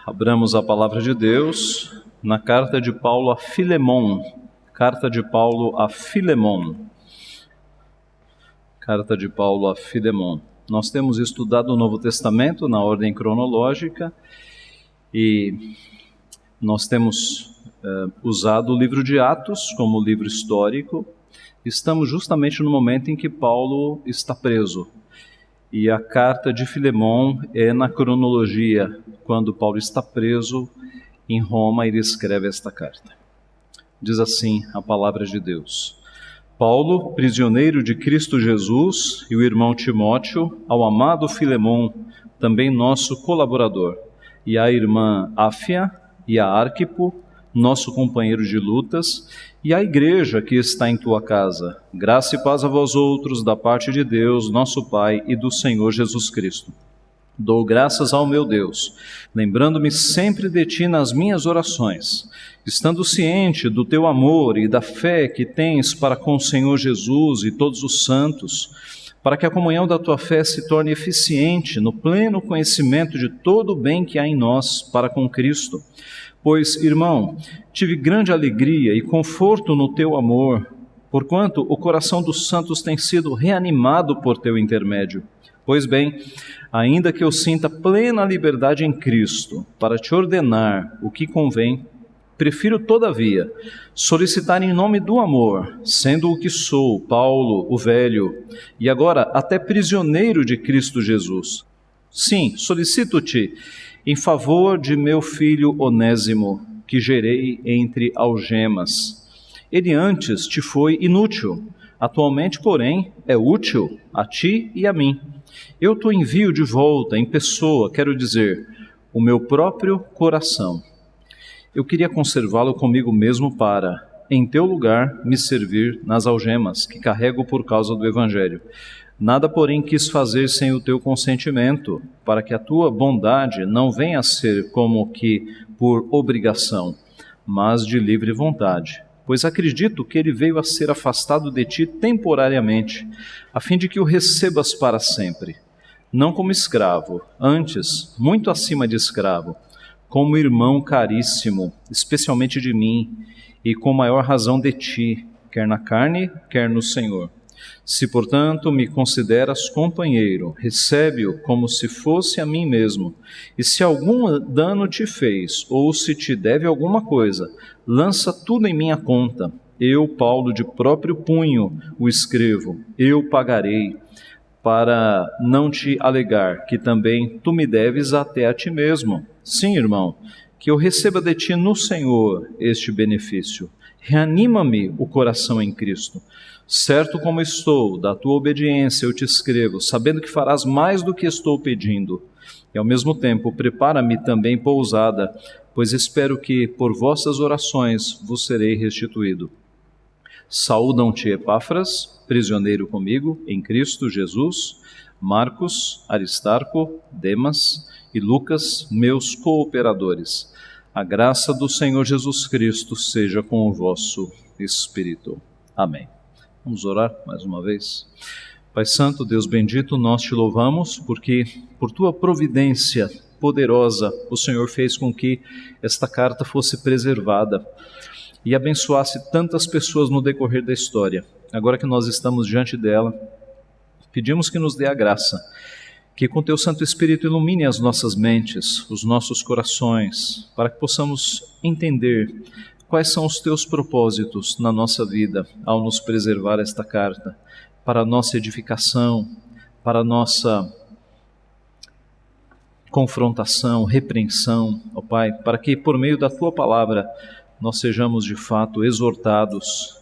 Abramos a palavra de Deus na carta de Paulo a Filemon. Carta de Paulo a Filemon. Carta de Paulo a Filemon. Nós temos estudado o Novo Testamento na ordem cronológica e nós temos usado o livro de Atos como livro histórico. Estamos justamente no momento em que Paulo está preso. E a carta de Filemon é na cronologia, quando Paulo está preso em Roma, ele escreve esta carta. Diz assim a palavra de Deus: Paulo, prisioneiro de Cristo Jesus, e o irmão Timóteo, ao amado Filemon, também nosso colaborador, e à irmã Áfia e a Arquipo, nosso companheiro de lutas, e à igreja que está em tua casa. Graça e paz a vós outros, da parte de Deus, nosso Pai, e do Senhor Jesus Cristo. Dou graças ao meu Deus, lembrando-me sempre de ti nas minhas orações, estando ciente do teu amor e da fé que tens para com o Senhor Jesus e todos os santos, para que a comunhão da tua fé se torne eficiente no pleno conhecimento de todo o bem que há em nós para com Cristo. Pois, irmão, tive grande alegria e conforto no teu amor, porquanto o coração dos santos tem sido reanimado por teu intermédio. Pois bem, ainda que eu sinta plena liberdade em Cristo para te ordenar o que convém, prefiro, todavia, solicitar em nome do amor, sendo o que sou, Paulo, o velho, e agora até prisioneiro de Cristo Jesus. Sim, solicito-te em favor de meu filho Onésimo, que gerei entre algemas. Ele antes te foi inútil, atualmente, porém, é útil a ti e a mim. Eu te envio de volta em pessoa, quero dizer, o meu próprio coração. Eu queria conservá-lo comigo mesmo para, em teu lugar, me servir nas algemas que carrego por causa do Evangelho. Nada, porém, quis fazer sem o teu consentimento, para que a tua bondade não venha a ser como que por obrigação, mas de livre vontade. Pois acredito que ele veio a ser afastado de ti temporariamente, a fim de que o recebas para sempre. Não como escravo, antes, muito acima de escravo, como irmão caríssimo, especialmente de mim, e com maior razão de ti, quer na carne, quer no Senhor. Se, portanto, me consideras companheiro, recebe-o como se fosse a mim mesmo. E se algum dano te fez, ou se te deve alguma coisa, lança tudo em minha conta. Eu, Paulo, de próprio punho o escrevo, eu pagarei, para não te alegar que também tu me deves até a ti mesmo. Sim, irmão, que eu receba de ti no Senhor este benefício. Reanima-me o coração em Cristo. Certo como estou, da tua obediência eu te escrevo, sabendo que farás mais do que estou pedindo. E ao mesmo tempo, prepara-me também pousada, pois espero que, por vossas orações, vos serei restituído. Saúdam-te Epáfras, prisioneiro comigo, em Cristo Jesus, Marcos, Aristarco, Demas e Lucas, meus cooperadores. A graça do Senhor Jesus Cristo seja com o vosso espírito. Amém. Vamos orar mais uma vez. Pai Santo, Deus bendito, nós te louvamos porque, por tua providência poderosa, o Senhor fez com que esta carta fosse preservada e abençoasse tantas pessoas no decorrer da história. Agora que nós estamos diante dela, pedimos que nos dê a graça, que com teu Santo Espírito ilumine as nossas mentes, os nossos corações, para que possamos entender quais são os teus propósitos na nossa vida ao nos preservar esta carta, para a nossa edificação, para a nossa confrontação, repreensão, ó Pai, para que por meio da tua palavra nós sejamos de fato exortados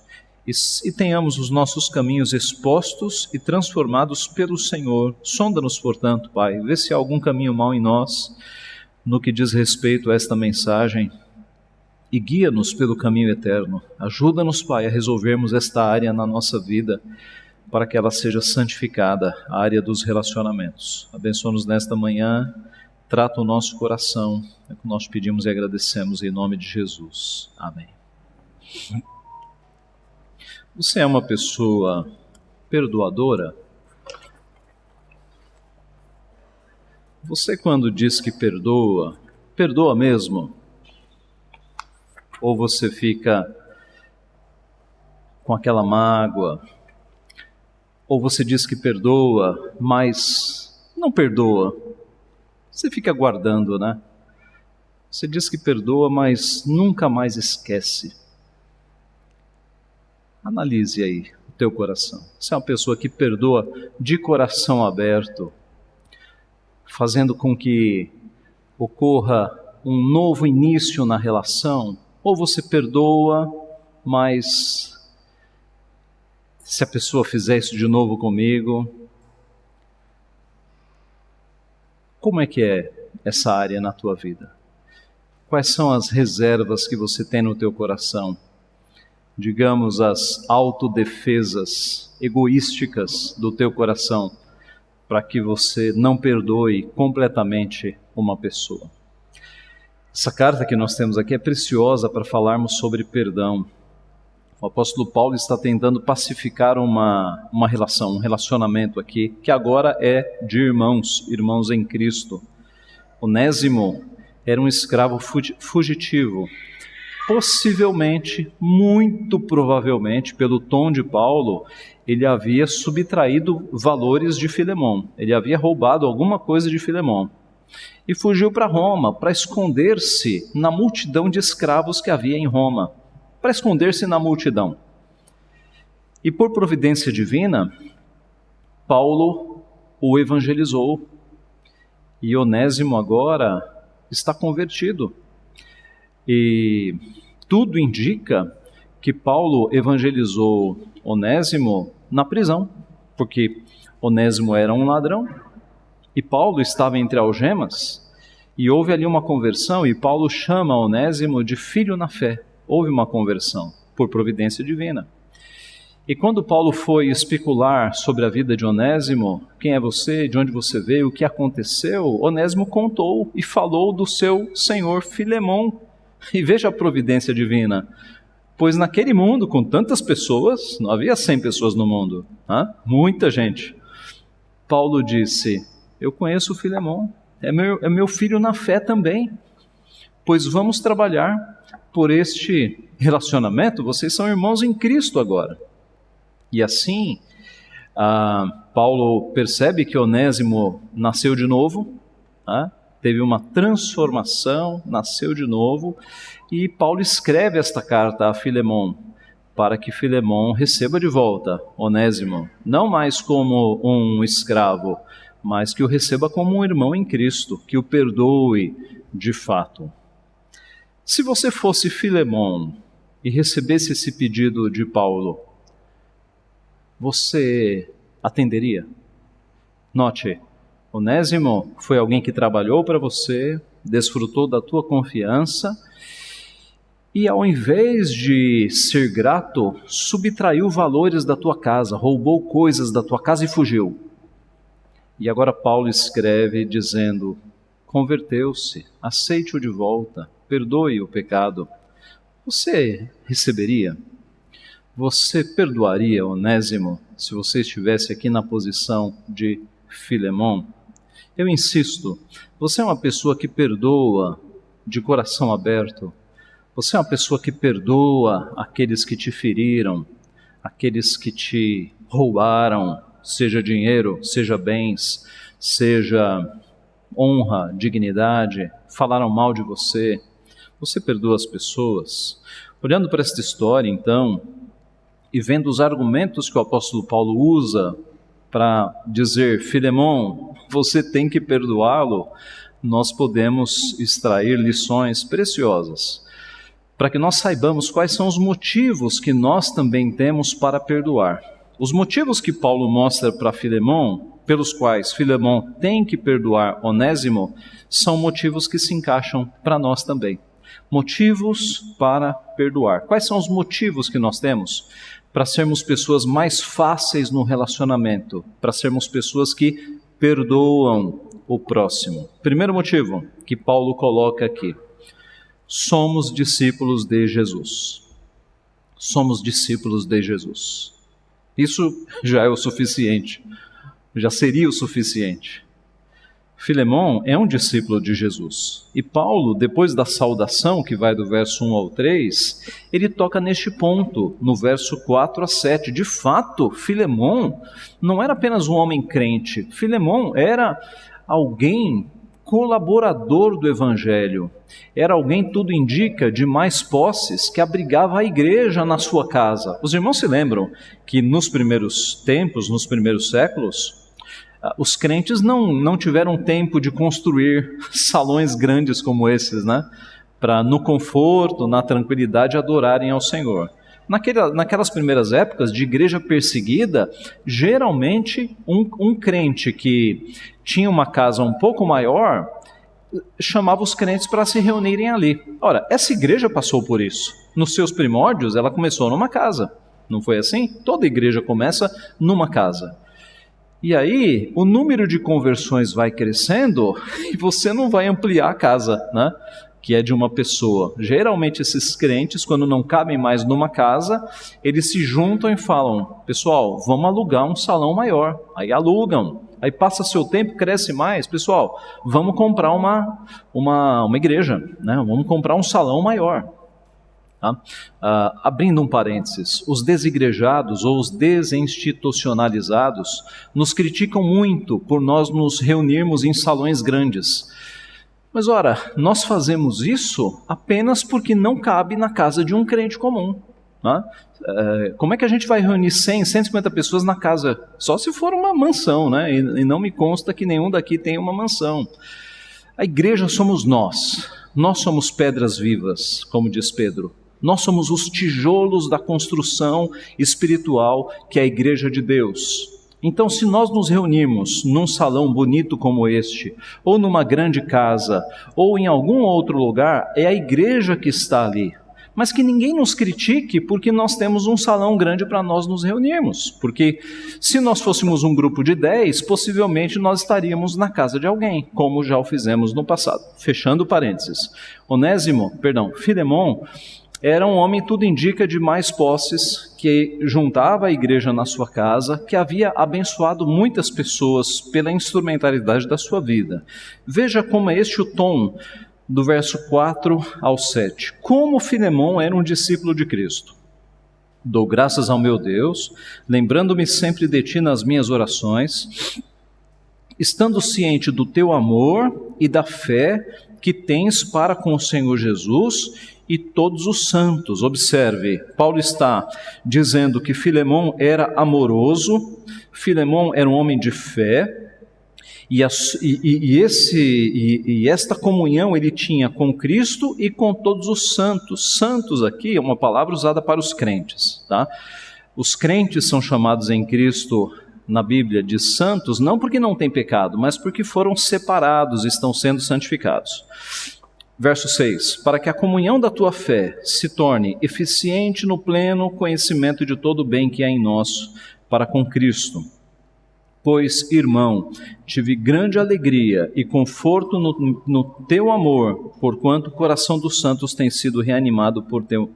e tenhamos os nossos caminhos expostos e transformados pelo Senhor. Sonda-nos, portanto, Pai, vê se há algum caminho mau em nós, no que diz respeito a esta mensagem, e guia-nos pelo caminho eterno. Ajuda-nos, Pai, a resolvermos esta área na nossa vida, para que ela seja santificada, a área dos relacionamentos. Abençoa-nos nesta manhã, trata o nosso coração, é o que nós pedimos e agradecemos em nome de Jesus. Amém. Você é uma pessoa perdoadora? Você, quando diz que perdoa, perdoa mesmo? Ou você fica com aquela mágoa? Ou você diz que perdoa, mas não perdoa? Você fica guardando, né? Você diz que perdoa, mas nunca mais esquece. Analise aí o teu coração. Você é uma pessoa que perdoa de coração aberto, fazendo com que ocorra um novo início na relação? Ou você perdoa, mas se a pessoa fizer isso de novo comigo, como é que é essa área na tua vida? Quais são as reservas que você tem no teu coração? Digamos, as autodefesas egoísticas do teu coração, para que você não perdoe completamente uma pessoa. Essa carta que nós temos aqui é preciosa para falarmos sobre perdão. O apóstolo Paulo está tentando pacificar uma relação, um relacionamento aqui, que agora é de irmãos em Cristo. Onésimo era um escravo fugitivo. Possivelmente, muito provavelmente, pelo tom de Paulo, ele havia subtraído valores de Filemão. Ele havia roubado alguma coisa de Filemão. E fugiu para Roma, para esconder-se na multidão de escravos que havia em Roma. Para esconder-se na multidão. E por providência divina, Paulo o evangelizou. E Onésimo agora está convertido. E tudo indica que Paulo evangelizou Onésimo na prisão, porque Onésimo era um ladrão e Paulo estava entre algemas, e houve ali uma conversão, e Paulo chama Onésimo de filho na fé. Houve uma conversão por providência divina. E quando Paulo foi especular sobre a vida de Onésimo, quem é você, de onde você veio, o que aconteceu, Onésimo contou e falou do seu senhor Filemão. E veja a providência divina, pois naquele mundo, com tantas pessoas, não havia 100 pessoas no mundo, muita gente. Paulo disse, eu conheço o Filemão, é meu filho na fé também, pois vamos trabalhar por este relacionamento, vocês são irmãos em Cristo agora. E assim, Paulo percebe que Onésimo nasceu de novo, teve uma transformação, nasceu de novo, e Paulo escreve esta carta a Filemão, para que Filemão receba de volta Onésimo, não mais como um escravo, mas que o receba como um irmão em Cristo, que o perdoe de fato. Se você fosse Filemão e recebesse esse pedido de Paulo, você atenderia? Note, Onésimo foi alguém que trabalhou para você, desfrutou da tua confiança e ao invés de ser grato, subtraiu valores da tua casa, roubou coisas da tua casa e fugiu. E agora Paulo escreve dizendo, converteu-se, aceite-o de volta, perdoe o pecado. Você receberia? Você perdoaria Onésimo se você estivesse aqui na posição de Filemão? Eu insisto, você é uma pessoa que perdoa de coração aberto? Você é uma pessoa que perdoa aqueles que te feriram, aqueles que te roubaram, seja dinheiro, seja bens, seja honra, dignidade, falaram mal de você? Você perdoa as pessoas? Olhando para esta história, então, e vendo os argumentos que o apóstolo Paulo usa para dizer, Filemão, você tem que perdoá-lo, nós podemos extrair lições preciosas, para que nós saibamos quais são os motivos que nós também temos para perdoar. Os motivos que Paulo mostra para Filemão, pelos quais Filemão tem que perdoar Onésimo, são motivos que se encaixam para nós também. Motivos para perdoar. Quais são os motivos que nós temos para sermos pessoas mais fáceis no relacionamento, para sermos pessoas que perdoam o próximo? Primeiro motivo que Paulo coloca aqui: somos discípulos de Jesus. Somos discípulos de Jesus. Isso já é o suficiente, já seria o suficiente. Filemon é um discípulo de Jesus. E Paulo, depois da saudação, que vai do verso 1 ao 3, ele toca neste ponto, no verso 4 a 7. De fato, Filemon não era apenas um homem crente. Filemon era alguém colaborador do Evangelho. Era alguém, tudo indica, de mais posses, que abrigava a igreja na sua casa. Os irmãos se lembram que nos primeiros tempos, nos primeiros séculos, os crentes não tiveram tempo de construir salões grandes como esses, né? Para no conforto, na tranquilidade, adorarem ao Senhor. Naquelas primeiras épocas de igreja perseguida, geralmente um crente que tinha uma casa um pouco maior, chamava os crentes para se reunirem ali. Ora, essa igreja passou por isso. Nos seus primórdios, ela começou numa casa. Não foi assim? Toda igreja começa numa casa. E aí, o número de conversões vai crescendo e você não vai ampliar a casa, né? Que é de uma pessoa. Geralmente esses crentes, quando não cabem mais numa casa, eles se juntam e falam: pessoal, vamos alugar um salão maior. Aí alugam. Aí passa seu tempo, cresce mais. Pessoal, vamos comprar uma igreja, né? Vamos comprar um salão maior. Tá? Abrindo um parênteses, os desigrejados ou os desinstitucionalizados nos criticam muito por nós nos reunirmos em salões grandes. Mas ora, nós fazemos isso apenas porque não cabe na casa de um crente comum. Né? Como é que a gente vai reunir 100, 150 pessoas na casa? Só se for uma mansão, né? E não me consta que nenhum daqui tem uma mansão. A igreja somos nós somos pedras vivas, como diz Pedro. Nós somos os tijolos da construção espiritual que é a igreja de Deus. Então, se nós nos reunirmos num salão bonito como este, ou numa grande casa, ou em algum outro lugar, é a igreja que está ali. Mas que ninguém nos critique porque nós temos um salão grande para nós nos reunirmos. Porque se nós fôssemos um grupo de 10, possivelmente nós estaríamos na casa de alguém, como já o fizemos no passado. Fechando parênteses. Filemon era um homem, tudo indica, de mais posses, que juntava a igreja na sua casa, que havia abençoado muitas pessoas pela instrumentalidade da sua vida. Veja como é este o tom do verso 4 ao 7. Como Filemon era um discípulo de Cristo. Dou graças ao meu Deus, lembrando-me sempre de ti nas minhas orações, estando ciente do teu amor e da fé que tens para com o Senhor Jesus e todos os santos. Observe, Paulo está dizendo que Filemon era amoroso, Filemon era um homem de fé, e esta comunhão ele tinha com Cristo e com todos os santos. Santos aqui é uma palavra usada para os crentes, tá? Os crentes são chamados em Cristo na Bíblia de santos, não porque não têm pecado, mas porque foram separados, estão sendo santificados. Verso 6, para que a comunhão da tua fé se torne eficiente no pleno conhecimento de todo o bem que há em nós, para com Cristo. Pois, irmão, tive grande alegria e conforto no teu amor, porquanto o coração dos santos tem sido reanimado por teu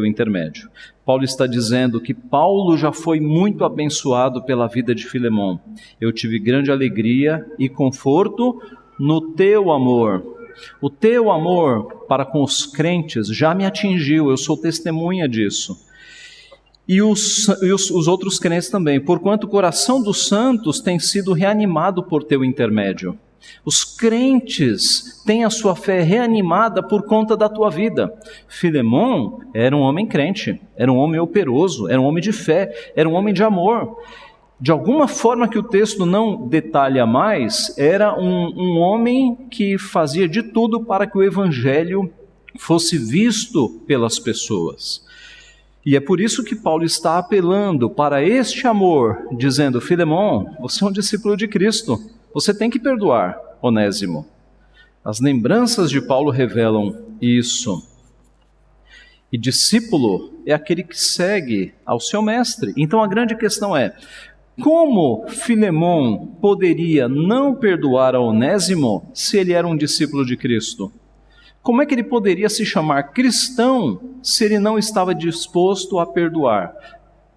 intermédio. Paulo está dizendo que Paulo já foi muito abençoado pela vida de Filemon. Eu tive grande alegria e conforto no teu amor. O teu amor para com os crentes já me atingiu, eu sou testemunha disso. E os outros crentes também, porquanto o coração dos santos tem sido reanimado por teu intermédio. Os crentes têm a sua fé reanimada por conta da tua vida. Filemon era um homem crente, era um homem operoso, era um homem de fé, era um homem de amor. De alguma forma que o texto não detalha mais, era um homem que fazia de tudo para que o evangelho fosse visto pelas pessoas. E é por isso que Paulo está apelando para este amor, dizendo: Filemon, você é um discípulo de Cristo, você tem que perdoar Onésimo. As lembranças de Paulo revelam isso. E discípulo é aquele que segue ao seu mestre. Então a grande questão é: como Filemon poderia não perdoar a Onésimo se ele era um discípulo de Cristo? Como é que ele poderia se chamar cristão se ele não estava disposto a perdoar?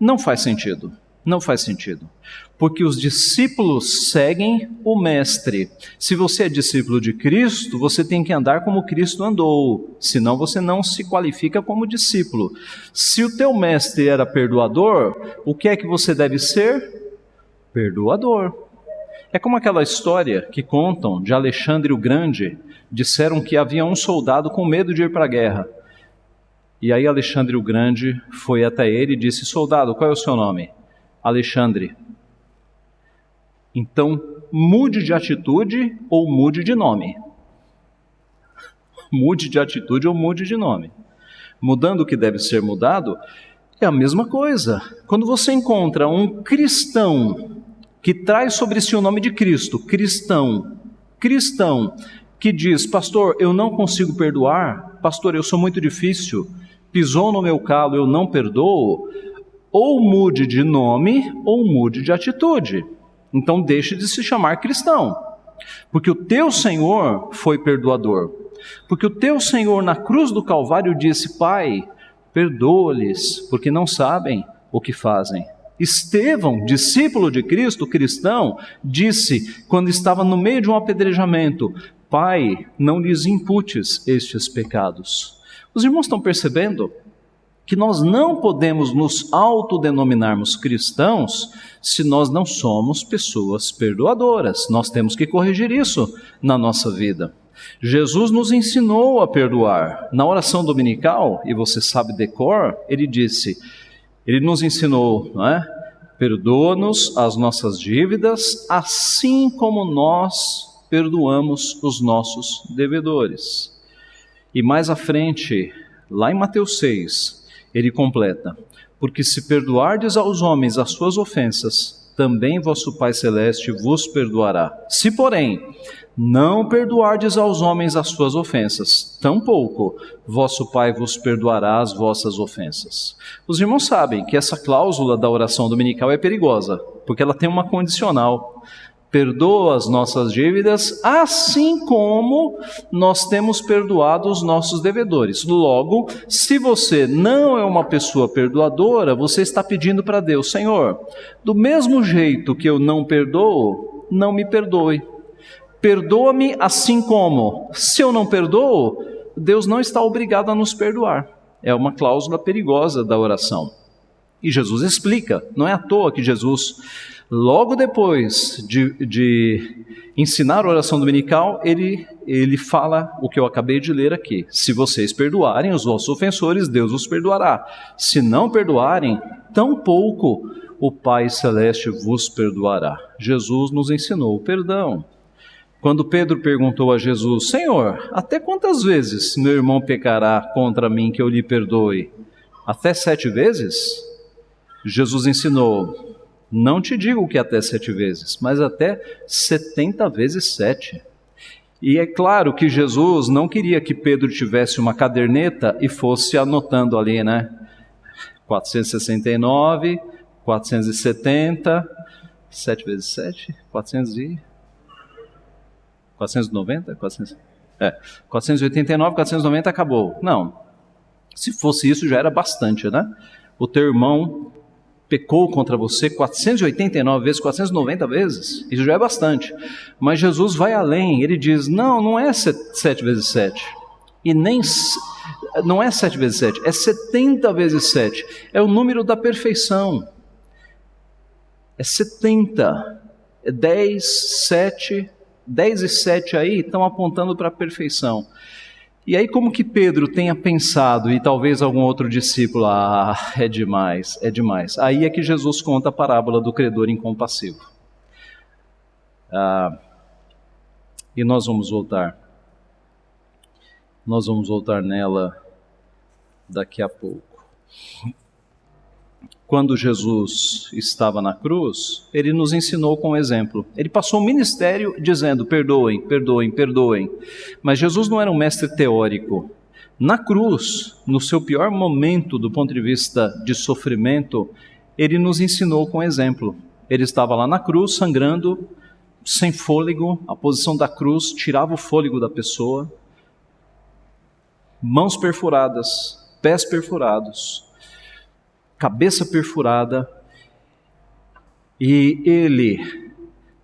Não faz sentido, não faz sentido. porque os discípulos seguem o Mestre. Se você é discípulo de Cristo, você tem que andar como Cristo andou, senão você não se qualifica como discípulo. Se o teu Mestre era perdoador, o que é que você deve ser? Perdoador. É como aquela história que contam de Alexandre o Grande. Disseram que havia um soldado com medo de ir para a guerra. E aí Alexandre o Grande foi até ele e disse: soldado, qual é o seu nome? Alexandre. Então, mude de atitude ou mude de nome. Mude de atitude ou mude de nome. Mudando o que deve ser mudado, é a mesma coisa. Quando você encontra um cristão que traz sobre si o nome de Cristo, cristão, que diz: pastor, eu não consigo perdoar, pastor, eu sou muito difícil, pisou no meu calo, eu não perdoo, ou mude de nome ou mude de atitude. Então deixe de se chamar cristão, porque o teu Senhor foi perdoador, porque o teu Senhor na cruz do Calvário disse: Pai, perdoa-lhes, porque não sabem o que fazem. Estevão, discípulo de Cristo, cristão, disse, quando estava no meio de um apedrejamento: Pai, não lhes imputes estes pecados. Os irmãos estão percebendo que nós não podemos nos autodenominarmos cristãos se nós não somos pessoas perdoadoras. Nós temos que corrigir isso na nossa vida. Jesus nos ensinou a perdoar. Na oração dominical, e você sabe de cor, ele nos ensinou, não é? Perdoa-nos as nossas dívidas, assim como nós perdoamos os nossos devedores. E mais à frente, lá em Mateus 6, ele completa: porque se perdoardes aos homens as suas ofensas, também vosso Pai Celeste vos perdoará. Se, porém, não perdoardes aos homens as suas ofensas, tampouco vosso Pai vos perdoará as vossas ofensas. Os irmãos sabem que essa cláusula da oração dominical é perigosa, porque ela tem uma condicional: perdoa as nossas dívidas, assim como nós temos perdoado os nossos devedores. Logo, se você não é uma pessoa perdoadora, você está pedindo para Deus: Senhor, do mesmo jeito que eu não perdoo, não me perdoe. Perdoa-me assim como. Se eu não perdoo, Deus não está obrigado a nos perdoar. É uma cláusula perigosa da oração. E Jesus explica, não é à toa que Jesus, logo depois de ensinar a oração dominical, ele fala o que eu acabei de ler aqui: se vocês perdoarem os vossos ofensores, Deus os perdoará. Se não perdoarem, tampouco o Pai Celeste vos perdoará. Jesus nos ensinou o perdão. Quando Pedro perguntou a Jesus: Senhor, até quantas vezes meu irmão pecará contra mim que eu lhe perdoe? Até 7 vezes? Jesus ensinou: não te digo que até 7 vezes, mas até 70 vezes 7. E é claro que Jesus não queria que Pedro tivesse uma caderneta e fosse anotando ali, né? 469, 470, 7 vezes 7, 490? 489, 490, acabou. Não. Se fosse isso, já era bastante, né? O teu irmão pecou contra você 489 vezes, 490 vezes, isso já é bastante. Mas Jesus vai além, ele diz: não é 7 vezes 7, e nem não é 7 vezes 7, é 70 vezes 7, é o número da perfeição, é 70, é 10 e 7 aí estão apontando para a perfeição. E aí, como que Pedro tenha pensado, e talvez algum outro discípulo: é demais. Aí é que Jesus conta a parábola do credor incompassivo. E nós vamos voltar nela daqui a pouco. Quando Jesus estava na cruz, ele nos ensinou com exemplo. Ele passou o ministério dizendo: perdoem, perdoem, perdoem. Mas Jesus não era um mestre teórico. Na cruz, no seu pior momento do ponto de vista de sofrimento, ele nos ensinou com exemplo. Ele estava lá na cruz, sangrando, sem fôlego. A posição da cruz tirava o fôlego da pessoa. Mãos perfuradas, pés perfurados, cabeça perfurada, E ele,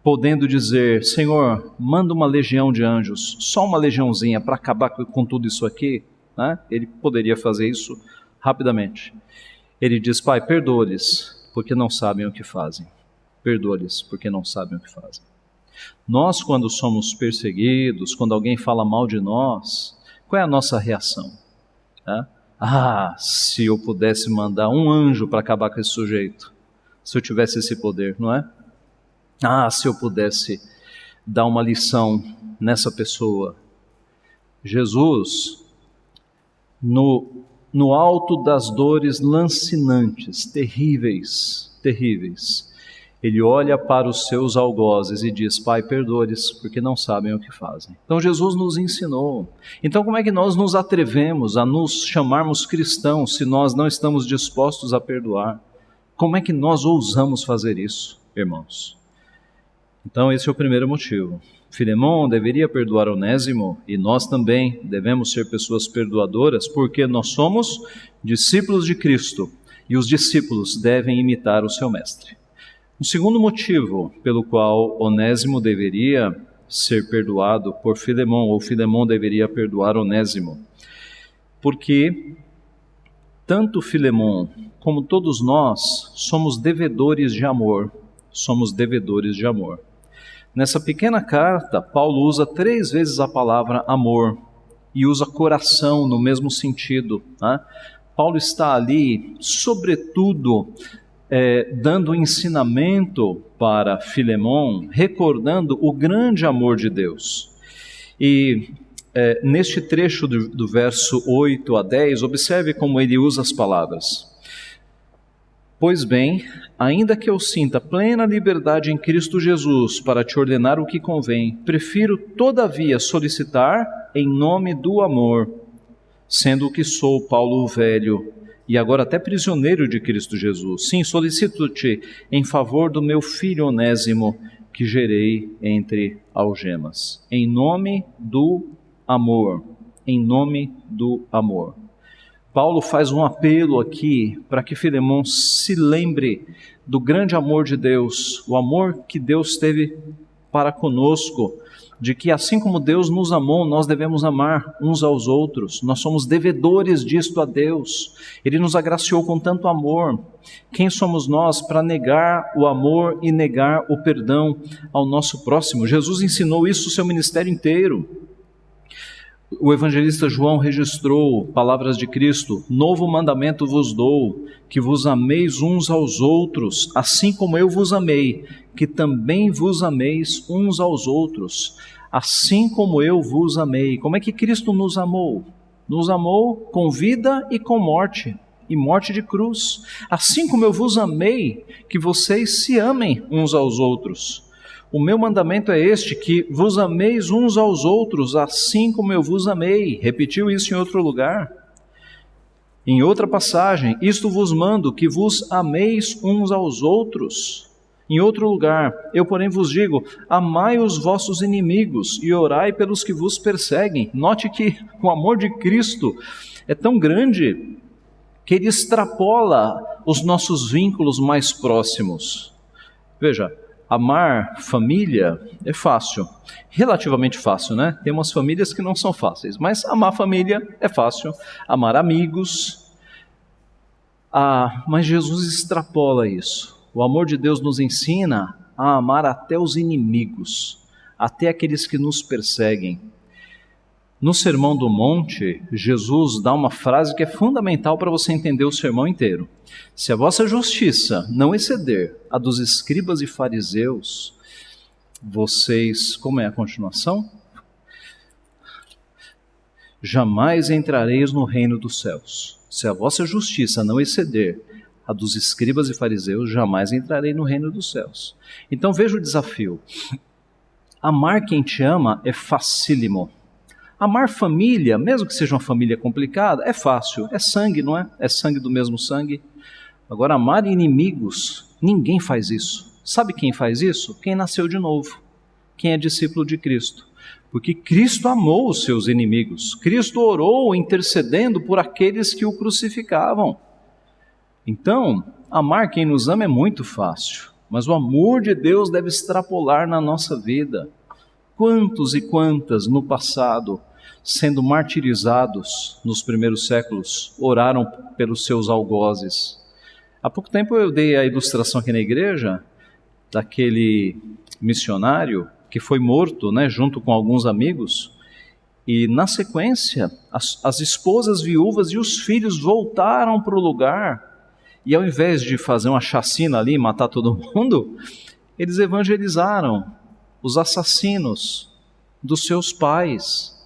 podendo dizer, Senhor, manda uma legião de anjos, só uma legiãozinha para acabar com tudo isso aqui, né? Ele poderia fazer isso rapidamente. Ele diz, Pai, perdoa-lhes, porque não sabem o que fazem. Perdoa-lhes, porque não sabem o que fazem. Nós, quando somos perseguidos, quando alguém fala mal de nós, qual é a nossa reação? Se eu pudesse mandar um anjo para acabar com esse sujeito, se eu tivesse esse poder, não é? Se eu pudesse dar uma lição nessa pessoa. Jesus, no alto das dores lancinantes, terríveis, ele olha para os seus algozes e diz, Pai, perdoa-lhes, porque não sabem o que fazem. Então Jesus nos ensinou. Então como é que nós nos atrevemos a nos chamarmos cristãos se nós não estamos dispostos a perdoar? Como é que nós ousamos fazer isso, irmãos? Então esse é o primeiro motivo. Filemão deveria perdoar Onésimo e nós também devemos ser pessoas perdoadoras porque nós somos discípulos de Cristo e os discípulos devem imitar o seu mestre. O segundo motivo pelo qual Onésimo deveria ser perdoado por Filemão, ou Filemão deveria perdoar Onésimo, porque tanto Filemão como todos nós somos devedores de amor, Nessa pequena carta, Paulo usa 3 vezes a palavra amor e usa coração no mesmo sentido, né? Paulo está ali, sobretudo, dando ensinamento para Filemão, recordando o grande amor de Deus. E neste trecho do verso 8 a 10, observe como ele usa as palavras. Pois bem, ainda que eu sinta plena liberdade em Cristo Jesus para te ordenar o que convém, prefiro todavia solicitar em nome do amor, sendo o que sou, Paulo o velho, e agora até prisioneiro de Cristo Jesus. Sim, solicito-te em favor do meu filho Onésimo, que gerei entre algemas. Em nome do amor. Paulo faz um apelo aqui para que Filemão se lembre do grande amor de Deus, o amor que Deus teve para conosco, de que assim como Deus nos amou, nós devemos amar uns aos outros. Nós somos devedores disto a Deus. Ele nos agraciou com tanto amor. Quem somos nós para negar o amor e negar o perdão ao nosso próximo? Jesus ensinou isso o seu ministério inteiro. O evangelista João registrou palavras de Cristo: novo mandamento vos dou, que vos ameis uns aos outros, assim como eu vos amei, que também vos ameis uns aos outros, assim como eu vos amei. Como é que Cristo nos amou? Nos amou com vida e com morte, e morte de cruz. Assim como eu vos amei, que vocês se amem uns aos outros. O meu mandamento é este, que vos ameis uns aos outros, assim como eu vos amei. Repetiu isso em outro lugar. Em outra passagem, isto vos mando, que vos ameis uns aos outros. Em outro lugar, eu porém vos digo, amai os vossos inimigos e orai pelos que vos perseguem. Note que o amor de Cristo é tão grande que ele extrapola os nossos vínculos mais próximos. Veja, amar família é fácil, relativamente fácil, né? Tem umas famílias que não são fáceis, mas amar família é fácil, amar amigos. Mas Jesus extrapola isso. O amor de Deus nos ensina a amar até os inimigos, até aqueles que nos perseguem. No Sermão do Monte, Jesus dá uma frase que é fundamental para você entender o sermão inteiro. Se a vossa justiça não exceder a dos escribas e fariseus, vocês, como é a continuação? Jamais entrareis no reino dos céus. Se a vossa justiça não exceder a dos escribas e fariseus, jamais entrarei no reino dos céus. Então veja o desafio. Amar quem te ama é facílimo. Amar família, mesmo que seja uma família complicada, é fácil, é sangue, não é? É sangue do mesmo sangue. Agora, amar inimigos, ninguém faz isso. Sabe quem faz isso? Quem nasceu de novo, quem é discípulo de Cristo. Porque Cristo amou os seus inimigos. Cristo orou intercedendo por aqueles que o crucificavam. Então, amar quem nos ama é muito fácil. mas o amor de Deus deve extrapolar na nossa vida. Quantos e quantas no passado, sendo martirizados nos primeiros séculos, oraram pelos seus algozes? Há pouco tempo eu dei a ilustração aqui na igreja daquele missionário que foi morto, né, junto com alguns amigos, e na sequência as esposas viúvas e os filhos voltaram para o lugar, e ao invés de fazer uma chacina ali e matar todo mundo, eles evangelizaram os assassinos dos seus pais,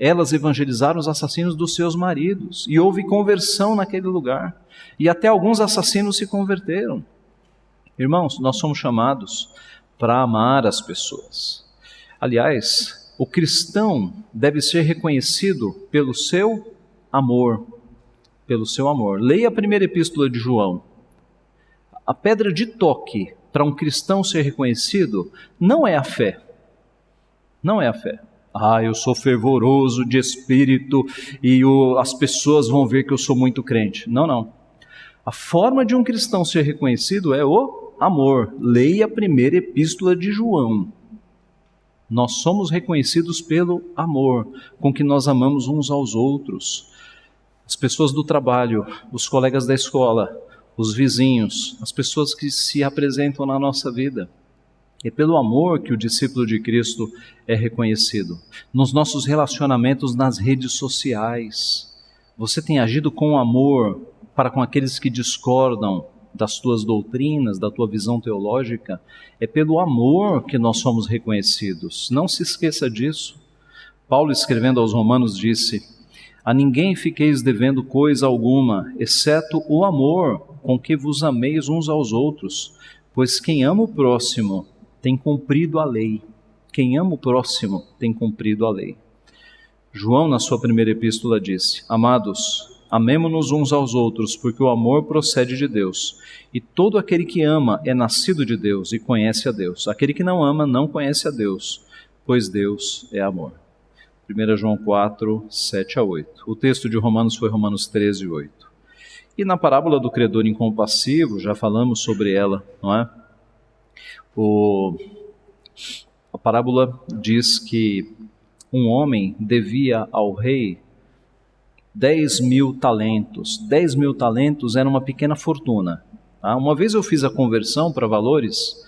elas evangelizaram os assassinos dos seus maridos, e houve conversão naquele lugar, e até alguns assassinos se converteram. Irmãos, nós somos chamados para amar as pessoas. Aliás, o cristão deve ser reconhecido pelo seu amor, pelo seu amor. Leia a primeira epístola de João. A pedra de toque para um cristão ser reconhecido não é a fé. Não é a fé. Eu sou fervoroso de espírito e as pessoas vão ver que eu sou muito crente. Não, não. A forma de um cristão ser reconhecido é o amor. Leia a primeira epístola de João. Nós somos reconhecidos pelo amor com que nós amamos uns aos outros. As pessoas do trabalho, os colegas da escola, os vizinhos, as pessoas que se apresentam na nossa vida. É pelo amor que o discípulo de Cristo é reconhecido. Nos nossos relacionamentos nas redes sociais, você tem agido com amor para com aqueles que discordam das tuas doutrinas, da tua visão teológica. É pelo amor que nós somos reconhecidos. Não se esqueça disso. Paulo, escrevendo aos Romanos, disse: a ninguém fiqueis devendo coisa alguma, exceto o amor com que vos ameis uns aos outros, pois quem ama o próximo tem cumprido a lei. Quem ama o próximo tem cumprido a lei. João, na sua primeira epístola, disse: amados, amemo-nos uns aos outros, porque o amor procede de Deus. E todo aquele que ama é nascido de Deus e conhece a Deus. Aquele que não ama não conhece a Deus, pois Deus é amor. 1 João 4, 7 a 8. O texto de Romanos foi Romanos 13, 8. E na parábola do credor incompassivo, já falamos sobre ela, não é? A parábola diz que um homem devia ao rei 10.000 talentos. 10.000 talentos era uma pequena fortuna. Tá? Uma vez eu fiz a conversão para valores,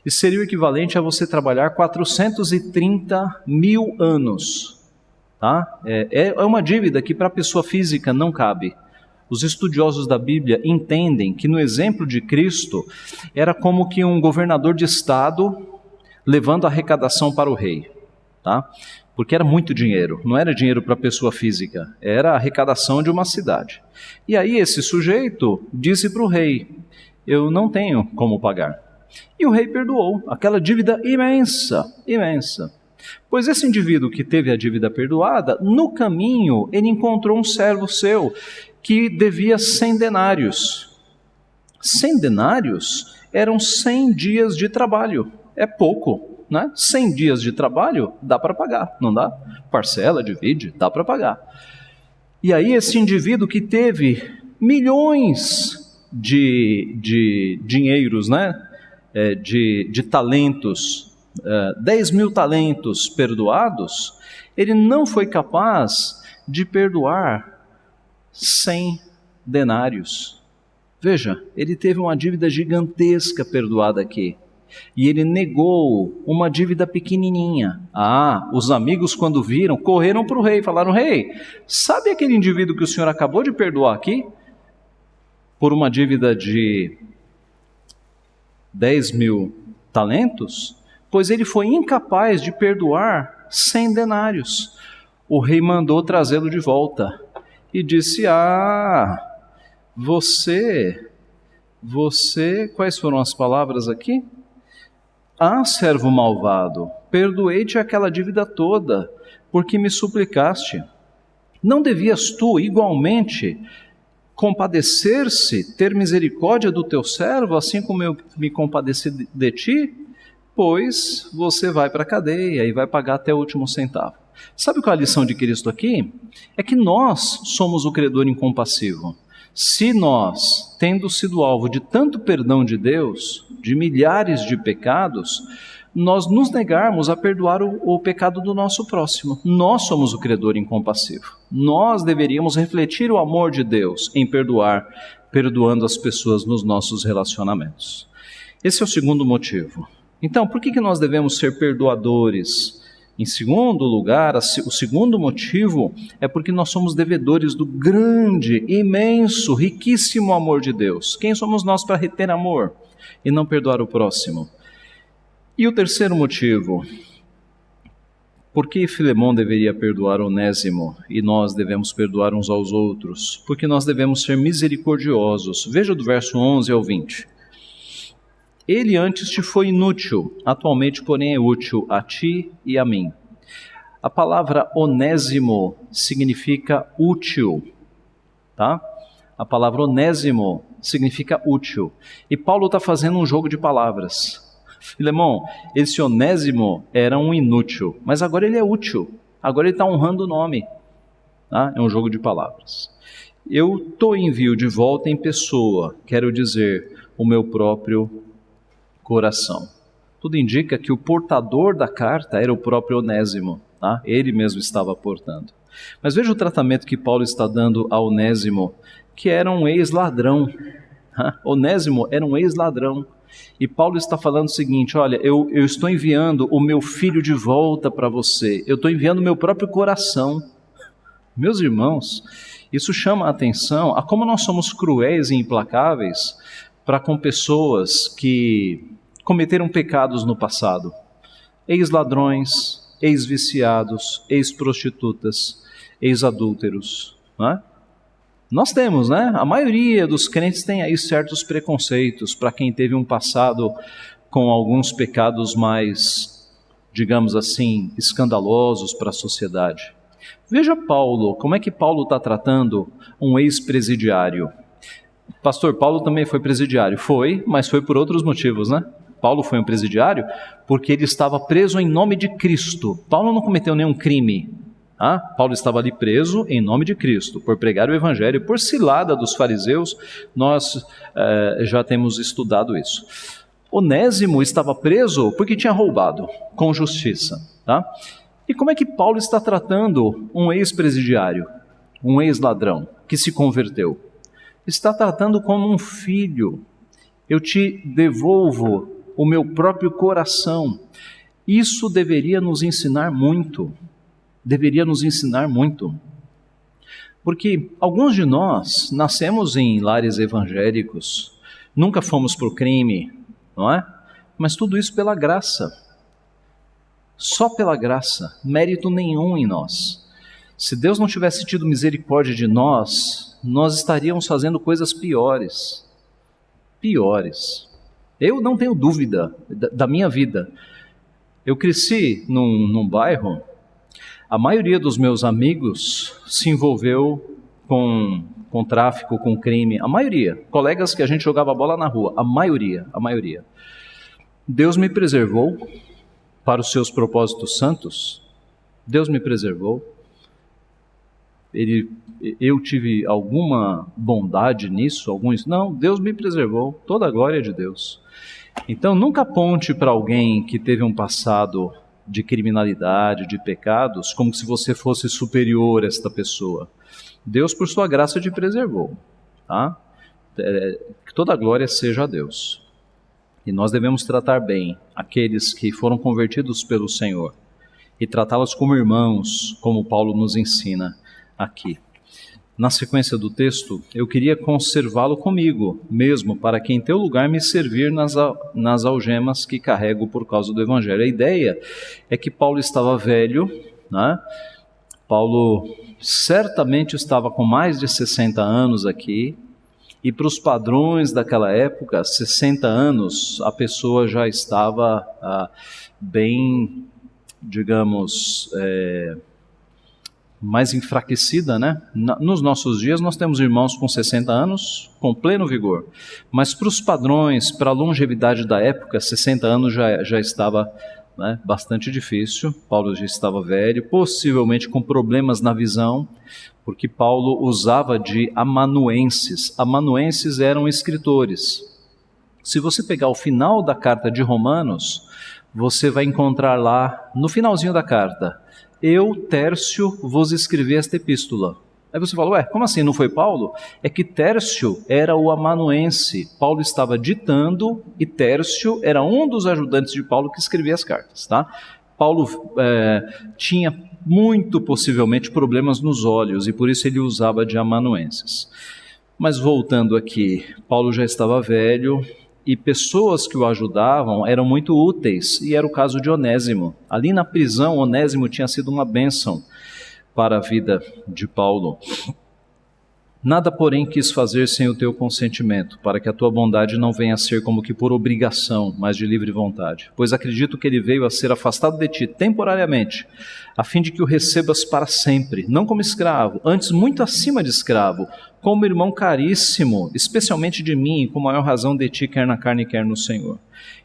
e seria o equivalente a você trabalhar 430.000 anos. Tá? É uma dívida que para a pessoa física não cabe. Os estudiosos da Bíblia entendem que no exemplo de Cristo era como que um governador de estado levando a arrecadação para o rei, tá? Porque era muito dinheiro, não era dinheiro para a pessoa física, era a arrecadação de uma cidade. E aí esse sujeito disse para o rei: eu não tenho como pagar. E o rei perdoou aquela dívida imensa, imensa. Pois esse indivíduo que teve a dívida perdoada, no caminho ele encontrou um servo seu que devia 100 denários. 100 denários eram 100 dias de trabalho. É pouco, né? 100 dias de trabalho dá para pagar, não dá? Parcela, divide, dá para pagar. E aí esse indivíduo que teve milhões de dinheiros, né? De talentos, 10.000 talentos perdoados, ele não foi capaz de perdoar 100 denários. Veja, ele teve uma dívida gigantesca perdoada aqui. E ele negou uma dívida pequenininha. Os amigos, quando viram, correram para o rei e falaram: rei, sabe aquele indivíduo que o senhor acabou de perdoar aqui? Por uma dívida de 10.000 talentos? Pois ele foi incapaz de perdoar 100 denários. O rei mandou trazê-lo de volta e disse: você, quais foram as palavras aqui? Servo malvado, perdoei-te aquela dívida toda, porque me suplicaste. Não devias tu, igualmente, compadecer-se, ter misericórdia do teu servo, assim como eu me compadeci de ti? Pois você vai para a cadeia e vai pagar até o último centavo. Sabe qual é a lição de Cristo aqui? É que nós somos o credor incompassivo. Se nós, tendo sido alvo de tanto perdão de Deus, de milhares de pecados, nós nos negarmos a perdoar o pecado do nosso próximo. Nós somos o credor incompassivo. Nós deveríamos refletir o amor de Deus em perdoar, perdoando as pessoas nos nossos relacionamentos. Esse é o segundo motivo. Então, por que nós devemos ser perdoadores? Em segundo lugar, o segundo motivo é porque nós somos devedores do grande, imenso, riquíssimo amor de Deus. Quem somos nós para reter amor e não perdoar o próximo? E o terceiro motivo, por que Filemão deveria perdoar Onésimo e nós devemos perdoar uns aos outros? Porque nós devemos ser misericordiosos. Veja do verso 11 ao 20. Ele antes te foi inútil, atualmente, porém, é útil a ti e a mim. A palavra onésimo significa útil, tá? A palavra onésimo significa útil. E Paulo está fazendo um jogo de palavras. Filemão, esse onésimo era um inútil, mas agora ele é útil. Agora ele está honrando o nome. Tá? É um jogo de palavras. Eu te envio de volta em pessoa, quero dizer, o meu próprio coração. Tudo indica que o portador da carta era o próprio Onésimo, tá? Ele mesmo estava portando. Mas veja o tratamento que Paulo está dando a Onésimo, que era um ex-ladrão. Onésimo era um ex-ladrão. E Paulo está falando o seguinte: olha, eu estou enviando o meu filho de volta para você. Eu estou enviando o meu próprio coração. Meus irmãos, isso chama a atenção a como nós somos cruéis e implacáveis para com pessoas que cometeram pecados no passado. Ex-ladrões, ex-viciados, ex-prostitutas, ex-adúlteros. Não é? Nós temos, né? A maioria dos crentes tem aí certos preconceitos para quem teve um passado com alguns pecados mais, digamos assim, escandalosos para a sociedade. Veja Paulo, como é que Paulo está tratando um ex-presidiário. Pastor, Paulo também foi presidiário. Foi, mas foi por outros motivos, né? Paulo foi um presidiário porque ele estava preso em nome de Cristo. Paulo não cometeu nenhum crime. Paulo estava ali preso em nome de Cristo, por pregar o Evangelho, por cilada dos fariseus. Nós já temos estudado isso. Onésimo estava preso porque tinha roubado, com justiça. Tá? E como é que Paulo está tratando um ex-presidiário, um ex-ladrão que se converteu? Está tratando como um filho. Eu te devolvo o meu próprio coração. Isso deveria nos ensinar muito. Deveria nos ensinar muito. Porque alguns de nós nascemos em lares evangélicos, nunca fomos para o crime, não é? Mas tudo isso pela graça. Só pela graça, mérito nenhum em nós. Se Deus não tivesse tido misericórdia de nós, nós estaríamos fazendo coisas piores. Piores. Eu não tenho dúvida da minha vida. Eu cresci num bairro, a maioria dos meus amigos se envolveu com tráfico, com crime. A maioria. Colegas que a gente jogava bola na rua. A maioria. Deus me preservou para os seus propósitos santos. Deus me preservou. Eu tive alguma bondade nisso? Não, Deus me preservou. Toda a glória é de Deus. Então, nunca aponte para alguém que teve um passado de criminalidade, de pecados, como se você fosse superior a esta pessoa. Deus, por sua graça, te preservou. Tá? Que toda a glória seja a Deus. E nós devemos tratar bem aqueles que foram convertidos pelo Senhor e tratá-los como irmãos, como Paulo nos ensina aqui. Na sequência do texto, eu queria conservá-lo comigo mesmo, para que em teu lugar me servir nas algemas que carrego por causa do Evangelho. A ideia é que Paulo estava velho, né? Paulo certamente estava com mais de 60 anos aqui, e para os padrões daquela época, 60 anos, a pessoa já estava bem, digamos, mais enfraquecida, né? Nos nossos dias nós temos irmãos com 60 anos com pleno vigor, mas para os padrões, para a longevidade da época, 60 anos já estava né? Bastante difícil. Paulo já estava velho, possivelmente com problemas na visão, porque Paulo usava de amanuenses. Amanuenses eram escritores. Se você pegar o final da carta de Romanos, você vai encontrar lá, no finalzinho da carta, eu, Tércio, vos escrevi esta epístola. Aí você fala, como assim, não foi Paulo? É que Tércio era o amanuense. Paulo estava ditando e Tércio era um dos ajudantes de Paulo que escrevia as cartas, tá? Paulo tinha muito possivelmente problemas nos olhos e por isso ele usava de amanuenses. Mas voltando aqui, Paulo já estava velho e pessoas que o ajudavam eram muito úteis, e era o caso de Onésimo. Ali na prisão, Onésimo tinha sido uma bênção para a vida de Paulo. Nada, porém, quis fazer sem o teu consentimento, para que a tua bondade não venha a ser como que por obrigação, mas de livre vontade. Pois acredito que ele veio a ser afastado de ti temporariamente, a fim de que o recebas para sempre, não como escravo, antes muito acima de escravo, como irmão caríssimo, especialmente de mim, com maior razão de ti, quer na carne, quer no Senhor.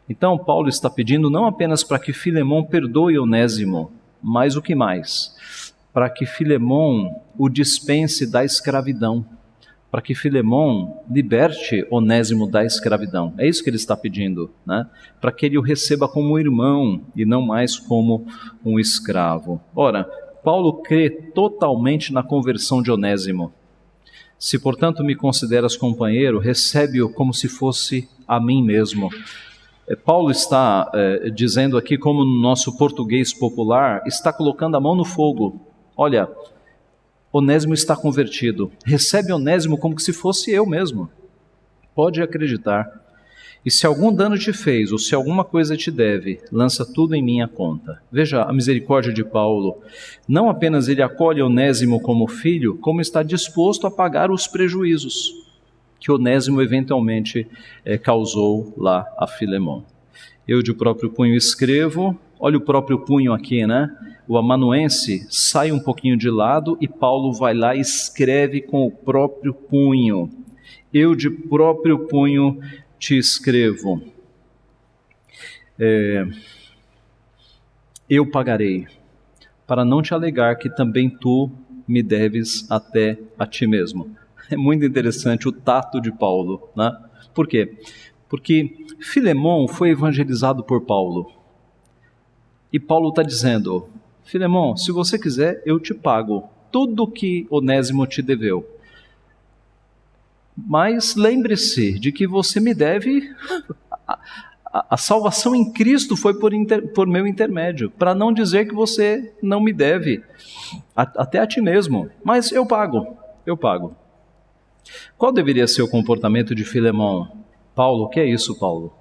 Então, Paulo está pedindo não apenas para que Filemão perdoe Onésimo, mas o que mais? Para que Filemão o dispense da escravidão, para que Filemão liberte Onésimo da escravidão. É isso que ele está pedindo, né? Para que ele o receba como irmão e não mais como um escravo. Ora, Paulo crê totalmente na conversão de Onésimo. Se, portanto, me consideras companheiro, recebe-o como se fosse a mim mesmo. Paulo está dizendo aqui, como no nosso português popular, está colocando a mão no fogo. Olha, Onésimo está convertido. Recebe Onésimo como se fosse eu mesmo. Pode acreditar. E se algum dano te fez, ou se alguma coisa te deve, lança tudo em minha conta. Veja a misericórdia de Paulo. Não apenas ele acolhe Onésimo como filho, como está disposto a pagar os prejuízos que Onésimo eventualmente causou lá a Filemão. Eu de próprio punho escrevo. Olha o próprio punho aqui, né? O amanuense sai um pouquinho de lado e Paulo vai lá e escreve com o próprio punho. Eu de próprio punho te escrevo. Eu pagarei, para não te alegar que também tu me deves até a ti mesmo. É muito interessante o tato de Paulo, né? Por quê? Porque Filemão foi evangelizado por Paulo. E Paulo está dizendo, Filemão, se você quiser, eu te pago tudo que Onésimo te deveu. Mas lembre-se de que você me deve, a salvação em Cristo foi por meu intermédio, para não dizer que você não me deve, até a ti mesmo, mas eu pago. Qual deveria ser o comportamento de Filemão? Paulo, o que é isso, Paulo?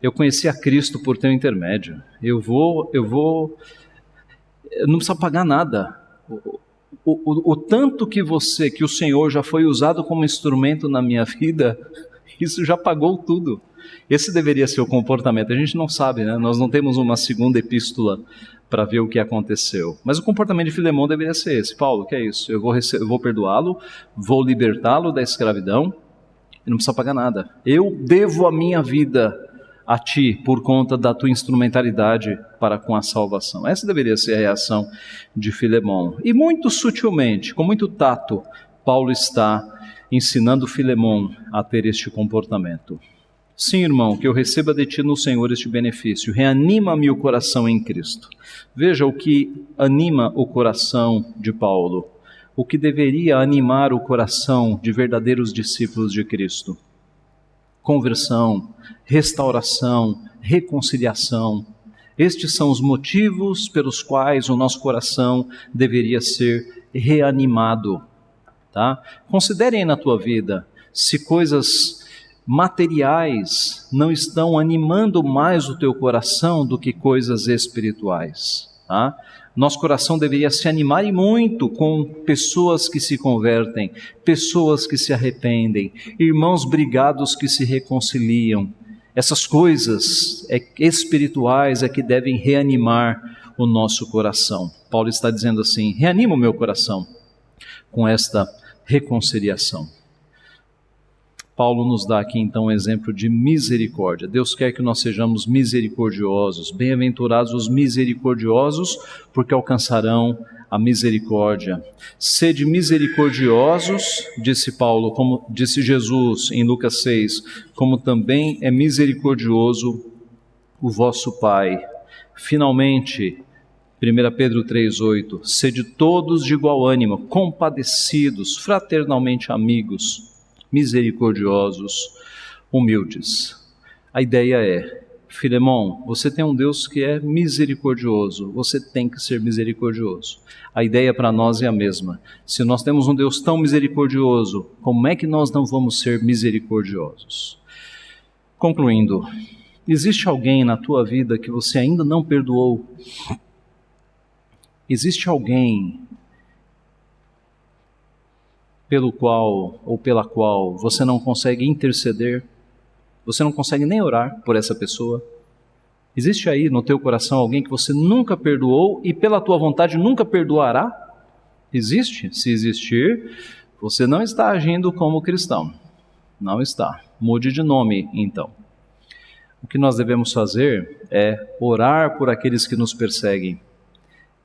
Eu conheci a Cristo por teu intermédio, eu não precisa pagar nada. O tanto que o Senhor já foi usado como instrumento na minha vida, isso já pagou tudo. Esse deveria ser o comportamento. A gente não sabe, né? Nós não temos uma segunda epístola para ver o que aconteceu. Mas o comportamento de Filemão deveria ser esse. Paulo, o que é isso? Eu vou perdoá-lo, vou libertá-lo da escravidão, e não precisa pagar nada. Eu devo a minha vida a ti por conta da tua instrumentalidade para com a salvação. Essa deveria ser a reação de Filemão. E muito sutilmente, com muito tato, Paulo está ensinando Filemão a ter este comportamento. Sim, irmão, que eu receba de ti no Senhor este benefício. Reanima-me o coração em Cristo. Veja o que anima o coração de Paulo. O que deveria animar o coração de verdadeiros discípulos de Cristo. Conversão, restauração, reconciliação. Estes são os motivos pelos quais o nosso coração deveria ser reanimado. Tá? Considere aí na tua vida se coisas materiais não estão animando mais o teu coração do que coisas espirituais. Tá? Nosso coração deveria se animar e muito com pessoas que se convertem, pessoas que se arrependem, irmãos brigados que se reconciliam. Essas coisas espirituais é que devem reanimar o nosso coração. Paulo está dizendo assim, reanima o meu coração com esta reconciliação. Paulo nos dá aqui então um exemplo de misericórdia. Deus quer que nós sejamos misericordiosos. Bem-aventurados os misericordiosos, porque alcançarão a misericórdia. Sede misericordiosos, disse Paulo, como disse Jesus em Lucas 6, como também é misericordioso o vosso Pai. Finalmente, 1 Pedro 3,8, sede todos de igual ânimo, compadecidos, fraternalmente amigos, misericordiosos, humildes. A ideia é, Filemão, você tem um Deus que é misericordioso, você tem que ser misericordioso. A ideia para nós é a mesma. Se nós temos um Deus tão misericordioso, como é que nós não vamos ser misericordiosos? Concluindo, existe alguém na tua vida que você ainda não perdoou? Existe alguém pelo qual ou pela qual você não consegue interceder? Você não consegue nem orar por essa pessoa? Existe aí no teu coração alguém que você nunca perdoou e pela tua vontade nunca perdoará? Existe? Se existir, você não está agindo como cristão. Não está. Mude de nome, então. O que nós devemos fazer é orar por aqueles que nos perseguem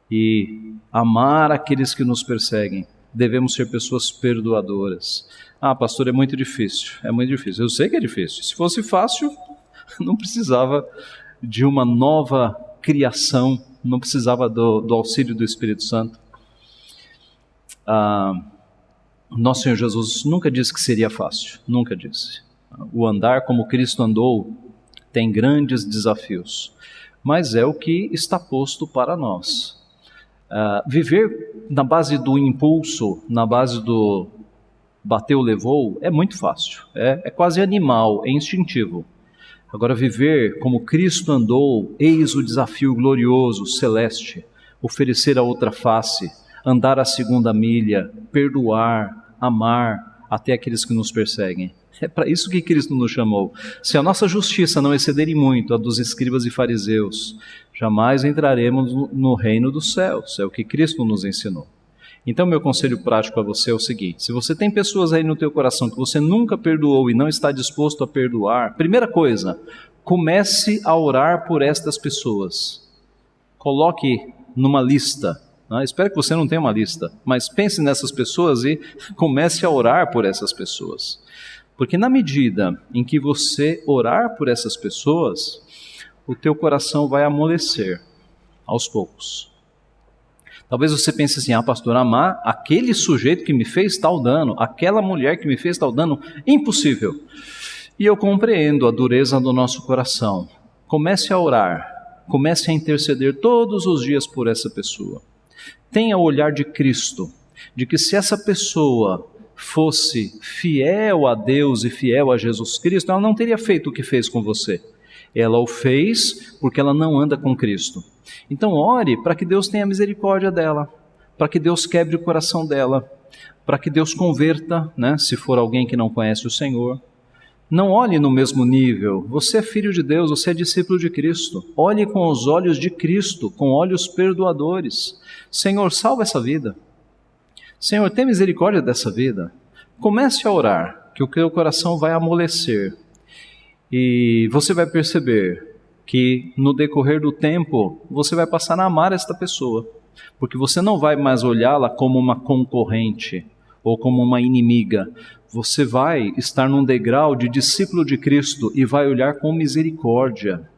e amar aqueles que nos perseguem. Devemos ser pessoas perdoadoras. Ah, pastor, é muito difícil. É muito difícil. Eu sei que é difícil. Se fosse fácil, não precisava de uma nova criação, não precisava do auxílio do Espírito Santo. Nosso Senhor Jesus nunca disse que seria fácil. Nunca disse. O andar como Cristo andou tem grandes desafios, mas é o que está posto para nós. Viver na base do impulso, na base do bateu, levou, é muito fácil, é quase animal, é instintivo. Agora viver como Cristo andou, eis o desafio glorioso, celeste, oferecer a outra face, andar a segunda milha, perdoar, amar até aqueles que nos perseguem. É para isso que Cristo nos chamou. Se a nossa justiça não exceder em muito a dos escribas e fariseus, jamais entraremos no reino dos céus. É o que Cristo nos ensinou. Então, meu conselho prático a você é o seguinte: se você tem pessoas aí no teu coração que você nunca perdoou e não está disposto a perdoar, primeira coisa, comece a orar por estas pessoas. Coloque numa lista. Espero que você não tenha uma lista, mas pense nessas pessoas e comece a orar por essas pessoas. Porque na medida em que você orar por essas pessoas, o teu coração vai amolecer aos poucos. Talvez você pense assim: pastor, amar aquele sujeito que me fez tal dano, aquela mulher que me fez tal dano, impossível. E eu compreendo a dureza do nosso coração. Comece a orar, comece a interceder todos os dias por essa pessoa. Tenha o olhar de Cristo, de que se essa pessoa fosse fiel a Deus e fiel a Jesus Cristo, ela não teria feito o que fez com você. Ela o fez porque ela não anda com Cristo. Então ore para que Deus tenha misericórdia dela, para que Deus quebre o coração dela, para que Deus converta, se for alguém que não conhece o Senhor. Não olhe no mesmo nível. Você é filho de Deus, você é discípulo de Cristo. Olhe com os olhos de Cristo, com olhos perdoadores. Senhor, salva essa vida. Senhor, tem misericórdia dessa vida. Comece a orar, que o teu coração vai amolecer. E você vai perceber que no decorrer do tempo, você vai passar a amar esta pessoa. Porque você não vai mais olhá-la como uma concorrente ou como uma inimiga. Você vai estar num degrau de discípulo de Cristo e vai olhar com misericórdia,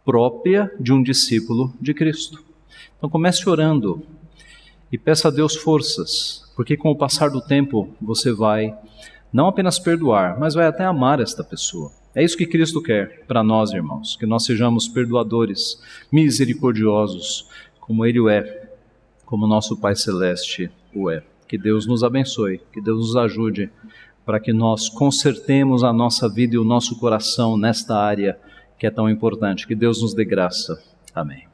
própria de um discípulo de Cristo. Então comece orando e peça a Deus forças, porque com o passar do tempo você vai não apenas perdoar, mas vai até amar esta pessoa. É isso que Cristo quer para nós, irmãos, que nós sejamos perdoadores, misericordiosos, como Ele o é, como nosso Pai Celeste o é. Que Deus nos abençoe, que Deus nos ajude para que nós consertemos a nossa vida e o nosso coração nesta área que é tão importante. Que Deus nos dê graça. Amém.